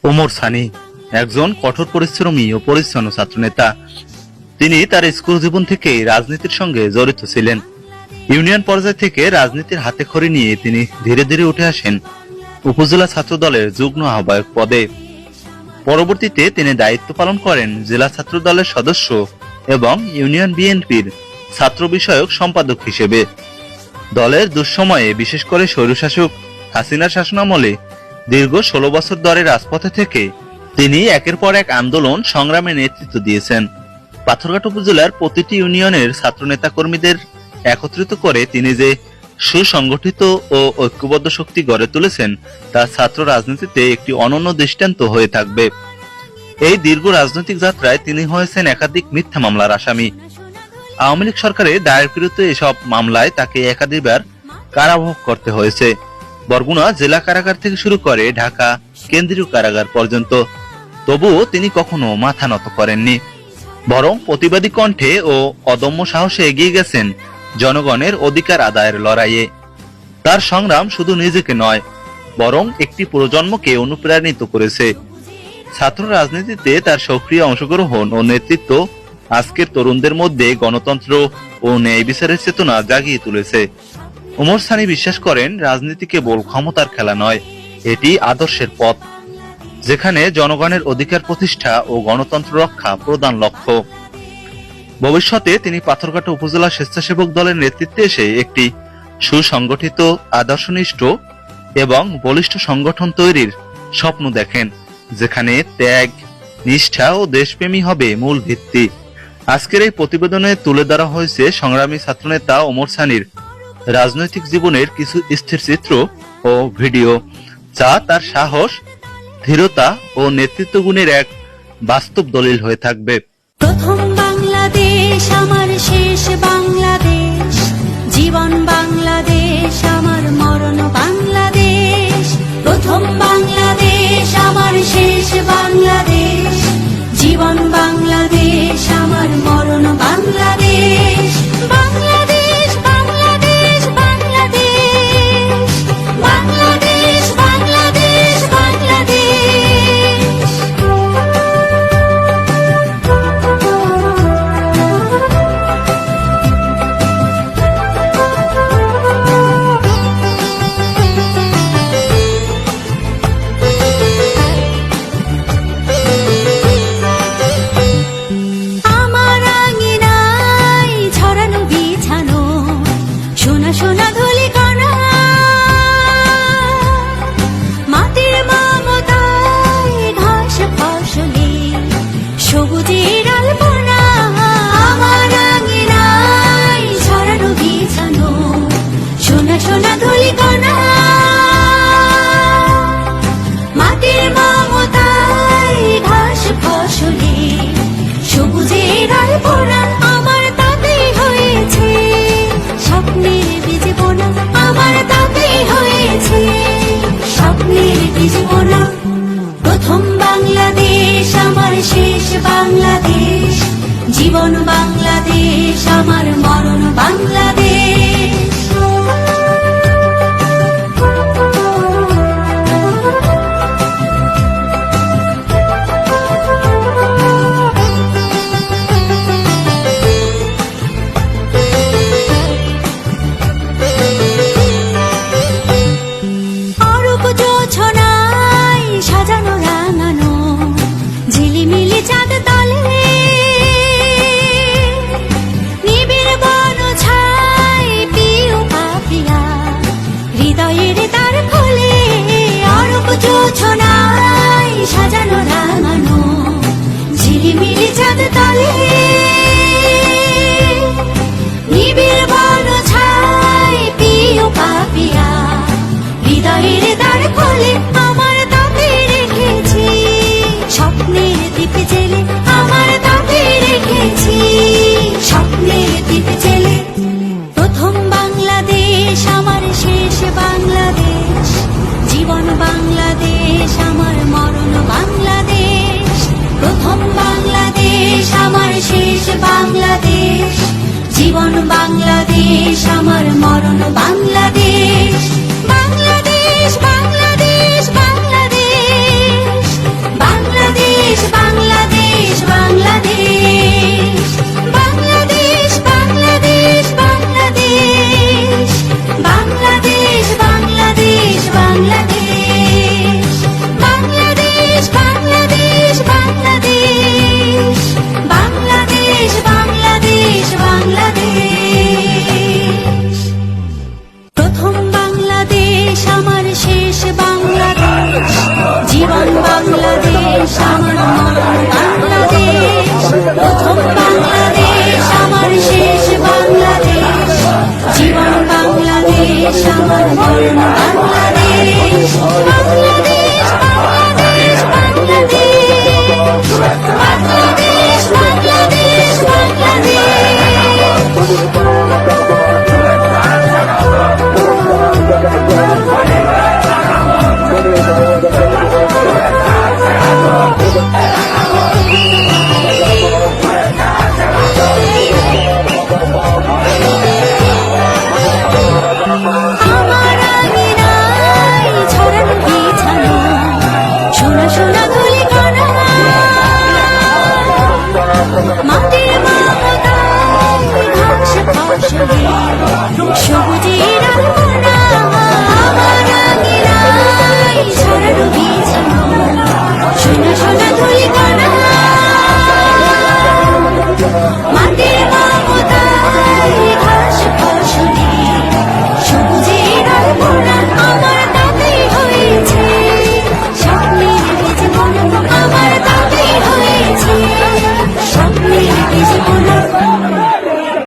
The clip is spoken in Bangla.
ওমর সানি একজন কঠোর পরিশ্রমী ও পরিচ্ছন্ন ছাত্রনেতা। তিনি তার স্কুল জীবন থেকেই রাজনীতির সঙ্গে জড়িত ছিলেন। ইউনিয়ন পর্যায় থেকে রাজনীতির হাতেখড়ি নিয়ে তিনি ধীরে ধীরে উঠে আসেন উপজেলা ছাত্র দলের যুগ্ম আহ্বায়ক পদে। পরবর্তীতে তিনি দায়িত্ব পালন করেন জেলা ছাত্র দলের সদস্য এবং ইউনিয়ন বিএনপির ছাত্র বিষয়ক সম্পাদক হিসেবে। দলের দুঃসময়ে, বিশেষ করে স্বৈরশাসক হাসিনার শাসনামলে দীর্ঘ 16 বছর ধরে রাজপথে থেকে তিনি একের পর এক আন্দোলন সংগ্রামে নেতৃত্ব দিয়েছেন। পাথরঘাটা উপজেলার প্রতিটি ইউনিয়নের ছাত্র নেতা কর্মীদের একত্রিত করে তিনি যে সুসংগঠিত ও ঐক্যবদ্ধ শক্তি গড়ে তুলেছেন তা ছাত্র রাজনীতিতে একটি অনন্য দৃষ্টান্ত হয়ে থাকবে। এই দীর্ঘ রাজনৈতিক যাত্রায় তিনি হয়েছেন একাধিক মিথ্যা মামলার আসামি। আওয়ামী লীগ সরকারে দায়েরকৃত এসব মামলায় তাকে একাধিকবার কারাভোগ করতে হয়েছে, বরগুনা জেলা কারাগার থেকে শুরু করে ঢাকা কেন্দ্রীয় কারাগার পর্যন্ত। তবুও তিনি কখনো মাথা নত করেননি, বরং প্রতিবাদী কণ্ঠে ও অদম্য সাহসে এগিয়ে গেছেন জনগণের অধিকার আদায়ের লড়াইয়ে। তার সংগ্রাম শুধু নিজেকে নয়, বরং একটি প্রজন্মকে অনুপ্রাণিত করেছে। ছাত্র রাজনীতিতে তার সক্রিয় অংশগ্রহণ ও নেতৃত্ব আজকের তরুণদের মধ্যে গণতন্ত্র ও ন্যায় বিচারের চেতনা জাগিয়ে তুলেছে। ওমর সানি বিশ্বাস করেন, রাজনীতি কেবল ক্ষমতার খেলা নয়, এটি আদর্শের পথ, যেখানে জনগণের অধিকার প্রতিষ্ঠা ও গণতন্ত্র রক্ষা প্রধান লক্ষ্য। ভবিষ্যতে তিনি পাথরঘাটা উপজেলা স্বেচ্ছাসেবক দলের নেতৃত্বে এসে একটি সুসংগঠিত, আদর্শনিষ্ঠ এবং বলিষ্ঠ সংগঠন তৈরির স্বপ্ন দেখেন, যেখানে ত্যাগ, নিষ্ঠা ও দেশপ্রেমী হবে মূল ভিত্তি। আজকের এই প্রতিবেদনে তুলে ধরা হয়েছে সংগ্রামী ছাত্রনেতা ওমর সানির রাজনৈতিক জীবনের কিছু স্থির চিত্র ও ভিডিও, যা তার সাহস, ধীরতা ও নেতৃত্ব গুণের এক বাস্তব দলিল হয়ে থাকবে। প্রথম বাংলাদেশ আমার শেষ বাংলাদেশ, জীবন বাংলাদেশ আমার মরণ বাংলাদেশ। প্রথম বাংলাদেশ আমার শেষ বাংলাদেশ, জীবন বাংলাদেশ আমার মরণ বাংলাদেশ। বাংলাদেশ বাংলাদেশ বাংলাদেশ, বাংলাদেশ বাংলাদেশ বাংলাদেশ। আমার আঙিনায় ছড়ানো বিছানো সোনা সোনা ধূলিকণা, মাটির মমতায় ঘাস ফসলে সবুজের আলপনা। আমার আঙিনায় ছড়ানো বিছানো সোনা সোনা ধূলিকণা, মাটির মমতায় ঘাস ফসলে সবুজের আলপনা। আমার তাতেই হয়েছে স্বপ্নের বীজ বোনা, আমার তাতেই হয়েছে স্বপ্নের বীজ বোনা। প্রথম বাংলাদেশ আমার শেষ বাংলাদেশ, জীবন বাংলাদেশ আমার মরণ বাংলাদেশ। অরূপ জোছনায় সাজানো রাঙানো ঝিলিমিলি চাঁদ তলে, নিবিড় বন ছায় প্রিয় পাপিয়া হৃদয়ের দ্বার খোলে। অরূপ জোছনায় সাজানো রাঙানো ঝিলিমিলি চাঁদ তলে, নিবিড় বন ছায় প্রিয় পাপিয়া হৃদয়ের দ্বার খোলে। আমার তাতে রেখেছি স্বপ্নের দ্বীপ জেলে, আমার তাতে রেখেছি স্বপ্নের দ্বীপ জেলে। প্রথম বাংলাদেশ আমার শেষ বাংলাদেশ, জীবন বাংলাদেশ আমার মরণ বাংলাদেশ। প্রথম বাংলাদেশ আমার শেষ বাংলাদেশ, জীবন বাংলাদেশ আমার মরণ বাংলাদেশ। বাংলাদেশ বাংলাদেশ বাংলাদেশ, বাংলাদেশ